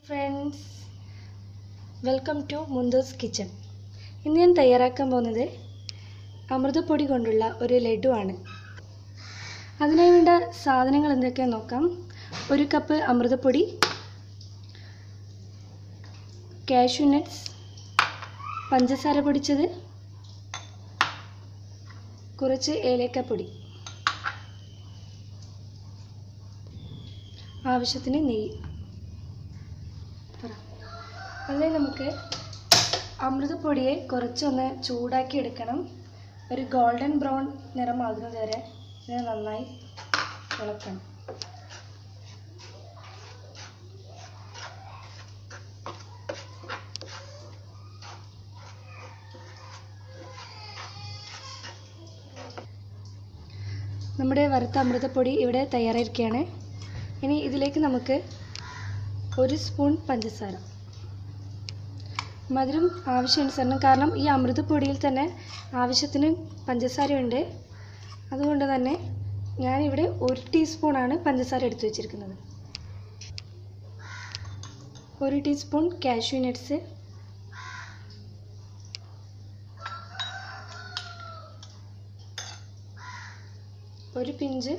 Friends, welcome to Munthus kitchen. ഇന്ന് ഞാൻ തയ്യാറാക്കാൻ പോകുന്നത് അമൃതപ്പൊടി കൊണ്ടുള്ള ഒരു ലഡു ആണ്. അതിനായി വേണ്ട സാധനങ്ങൾ എന്തൊക്കെയാണെന്ന് നോക്കാം. 1 കപ്പ് അമൃതപ്പൊടി, കാഷ്യൂ നട്ട്സ്, പഞ്ചസാര പൊടിച്ചത്, കുറച്ച് ഏലക്കപ്പൊടി, ആവശ്യത്തിന് നെയ്യ്. അതിനെ നമുക്ക് അമൃതപ്പൊടിയെ കുറച്ചൊന്ന് ചൂടാക്കി എടുക്കണം. ഒരു ഗോൾഡൻ ബ്രൗൺ നിറമാകുന്നത് വരെ ഇതിനെ നന്നായി ഇളക്കണം. നമ്മുടെ വറുത്ത അമൃതപ്പൊടി ഇവിടെ തയ്യാറായിരിക്കുകയാണ്. ഇനി ഇതിലേക്ക് നമുക്ക് 1 സ്പൂൺ പഞ്ചസാര, മധുരം ആവശ്യാനുസരണം. കാരണം ഈ അമൃതപ്പൊടിയിൽ തന്നെ ആവശ്യത്തിന് പഞ്ചസാരയുണ്ട്. അതുകൊണ്ട് തന്നെ ഞാനിവിടെ 1 ടീസ്പൂണാണ് പഞ്ചസാര എടുത്തു വച്ചിരിക്കുന്നത്. 1 ടീസ്പൂൺ കാഷ്യൂ നട്ട്സ്, 1 പിഞ്ച്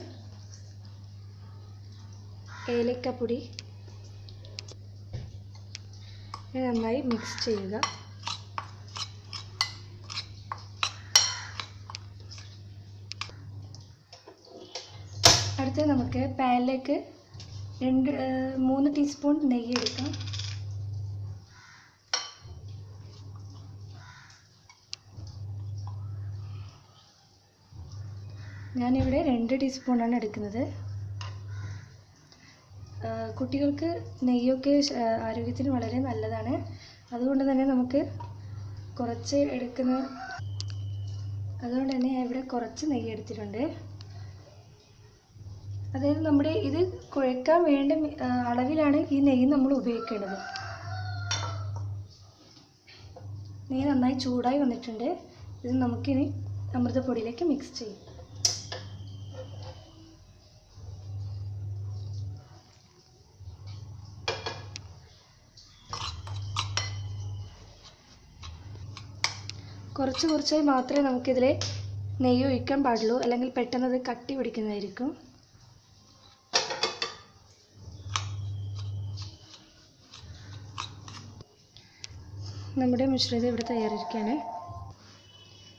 ഏലക്കപ്പൊടി. നന്നായി മിക്സ് ചെയ്യുക. അടുത്ത് നമുക്ക് പാനിലേക്ക് 3 ടീസ്പൂൺ നെയ്യ് എടുക്കാം. ഞാനിവിടെ 2 ടീസ്പൂണാണ് എടുക്കുന്നത്. കുട്ടികൾക്ക് നെയ്യൊക്കെ ആരോഗ്യത്തിന് വളരെ നല്ലതാണ്. അതുകൊണ്ട് തന്നെ നമുക്ക് കുറച്ച് അതുകൊണ്ട് തന്നെ ഇവിടെ കുറച്ച് നെയ്യ് എടുത്തിട്ടുണ്ട്. അതായത് നമ്മുടെ ഇത് കുഴക്കാൻ വേണ്ട അളവിലാണ് ഈ നെയ്യ് നമ്മൾ ഉപയോഗിക്കേണ്ടത്. നെയ്യ് നന്നായി ചൂടായി വന്നിട്ടുണ്ട്. ഇത് നമുക്കിനി അമൃതപ്പൊടിയിലേക്ക് മിക്സ് ചെയ്യാം. കുറച്ചായി മാത്രമേ നമുക്കിതിൽ നെയ്യ് ഒഴിക്കാൻ പാടുള്ളൂ, അല്ലെങ്കിൽ പെട്ടെന്ന് അത് കട്ടി പിടിക്കുന്നതായിരിക്കും. നമ്മുടെ മിശ്രിതം ഇവിടെ തയ്യാറായിരിക്കുകയാണ്.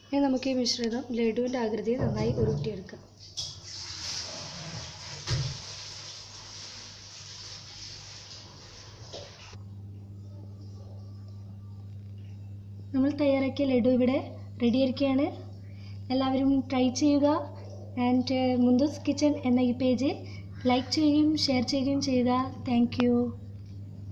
ഇനി നമുക്ക് ഈ മിശ്രിതം ലഡുവിൻ്റെ ആകൃതിയിൽ നന്നായി ഉരുട്ടിയെടുക്കാം. നമ്മൾ തയ്യാറാക്കിയ ലഡു ഇവിടെ റെഡിയായിരിക്കുകയാണ്. എല്ലാവരും ട്രൈ ചെയ്യുക. ആൻഡ് മുന്തൂസ് കിച്ചൺ എന്ന ഈ പേജ് ലൈക്ക് ചെയ്യുകയും ഷെയർ ചെയ്യുകയും ചെയ്യുക. Thank you.